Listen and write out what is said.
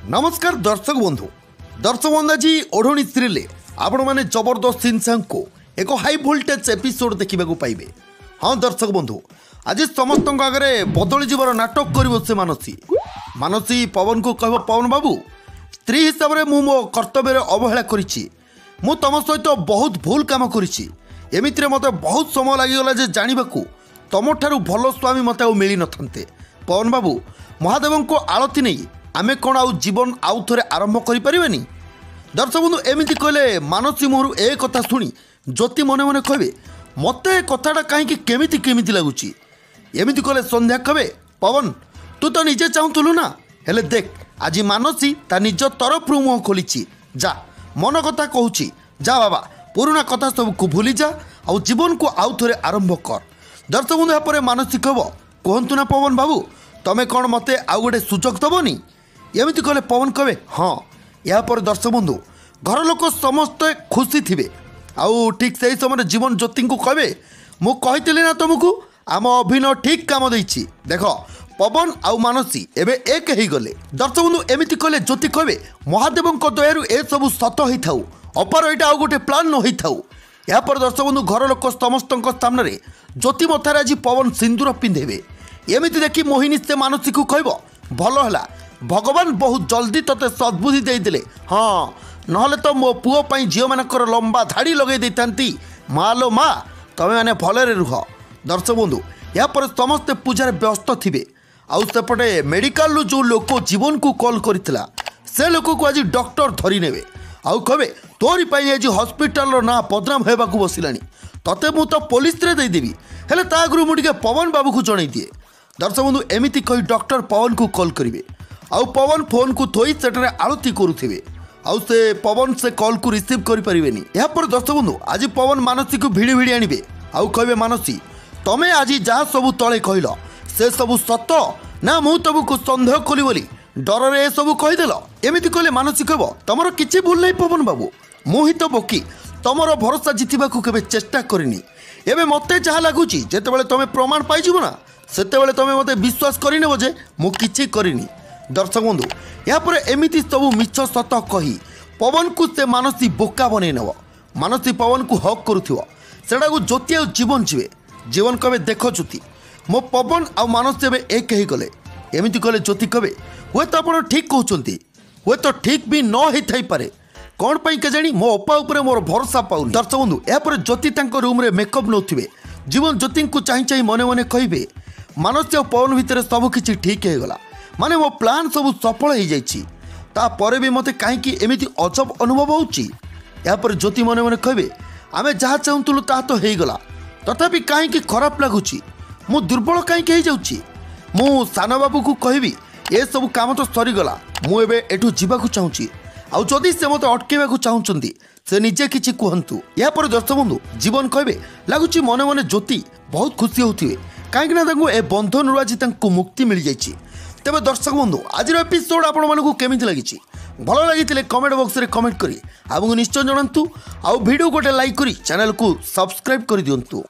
नमस्कार दर्शक बंधु आज ओढ़णी स्त्रीले आपण मैंने जबरदस्त सिंसा को एक हाई भोल्टेज एपिसोड देखा पाइबे। हाँ दर्शक बंधु आज समस्त आगे बदली जीवर नाटक कर मानसी पवन को कह पवन बाबू स्त्री हिसाब से मु मो कर्तव्य अवहेला करी तुम सहित बहुत भूल कम करी मत बहुत समय लगिगला जे जानवा तुम ठारू भल स्वामी मत मिल न था। पवन बाबू महादेव को आलती नहीं आमे कौन आउ जीवन आउ थे आरंभ करें। दर्शक बंधु एमती कहले मानसी मोहर ए कथा शुणी ज्योति मने मने कहे मत कथाटा कहीं केमिति लगुच एमती कहले संध्या कहे पवन तू तो निजे चाहूलु ना हेले देख आज मानसी ता निज तरफ मुह खोली जा मन कथा कहूँ जा बाबा पुराना कथा सब को भूली जा आउ जीवन को आउ थे आरंभ कर। दर्शक बंधु यापर मानसी कह कहतु ना पवन बाबू तमें कौन मत आउ गोटे सुजोग दबनी एमती कहले पवन कहे हाँ। यापर दर्शक बंधु घर लोक समस्ते खुशी थे आउ ठीक से समय जीवन ज्योति को कहे मुझे ना तुमको आम अभिनय ठीक काम देछि देख पवन आउ मानसी एवं एक ही गले। दर्शक बंधु एमती कहले ज्योति कहे महादेव दयारू ए सब सत हो था अपर यहाँ आउ गोटे प्लान न हो था। यापर दर्शक बंधु घर लोक समस्त सामने ज्योति मथार आज पवन सिंदूर पिंधेबे एमती देखी मोहिनी से मानसी को कह भल है भगवान बहुत जल्दी तोते सद्बुद्धि देते हाँ नहले तो मो पुओ पाई झील मानकर लंबा धाड़ी लगे देती माँ लो माँ तमें मैंने भलरे रुह। दर्शक बंधु यापर समस्ते पूजार व्यस्त थे आउ सेपटे मेडिकल जो लोक जीवन को कॉल करथिला से लोक को आज डॉक्टर धरी नेबे आउ कहे तोरी पाई आज हॉस्पिटल ना बदनाम होगा बसिलानी तते मु तो पुलिस रे दे देबी हेले ता आगु मु पवन बाबू को जणै दिए। दर्शक बंधु एमिति कही डॉक्टर पवन को कॉल करेंगे आउ पवन फोन को थोई सेठरे आलती करुवे आउ से पवन से कॉल को रिसीव करें। यापर दर्शक बंधु आज पवन मानसी को भिड़ी भिड़ी आनिबे आउ कहे मानसी तमें आज जहाँ सब तले कहल से सब सत ना मु तुमको सन्देह कली बोली डर रे सब कहीदेल एमती कहले मानसी कह तुमर किसी भूल नहीं पवन बाबू मु ही तो बोकी तुमर भरोसा जितवा केवे चेष्टा करनी एवं मत जहाँ लगुच जिते तुम प्रमाण पाइज ना सेते तुम मत विश्वास करनेब जे मु किछि करिनी। दर्शक बंधु यापर एमिति सब मिछ सत कही पवन को से मानसी बोका बन नब मानसी पवन को हक करुवा सेटा को ज्योति आ जीवन जीवे जीवन कहे देख ज्योति मो पवन आ मानसी एवं एक ही गले एमती कहले ज्योति कहे हे तो आप ठीक कहते हे तो ठीक भी न हो पारे कौन पाई केजाणी मो अपा उपरे मोर भरोसा पाऊनी। दर्शक बंधु यापर ज्योति रूम रे मेकअप नौथिबे जीवन ज्योति को चाह चाह मने मने कहे मानसी और पवन भितर सबकि ठीक हो गला माने मो प्लान सब सफल हो जापर भी मत कहीं एमती अजब अनुभव होपर ज्योति मन मन कहे आमे जहाँ चाहूलु ता तो हो गला तथापि कहीं खराब लगुच मु दुर्बल कहीं मु सान बाबू को कहबी ए सब काम तो सरीगला मुझे एठू जावाक चाहूँगी आउ जदि से मत अटकेवा चाहूँगी से निजे किसी कहतु। यापर दर्शक बंधु जीवन कहे लगुच मन मन ज्योति बहुत खुशी होते कहीं ए बंधन आज मुक्ति मिल जाए। तेज दर्शक बंधु आज एपिसोड आपको केमी लगी भल लगी कमेंट बॉक्स में कमेंट करी आमको निश्चय जनातु आउ वीडियो गोटे लाइक करी चैनल को सब्सक्राइब कर दिंतु।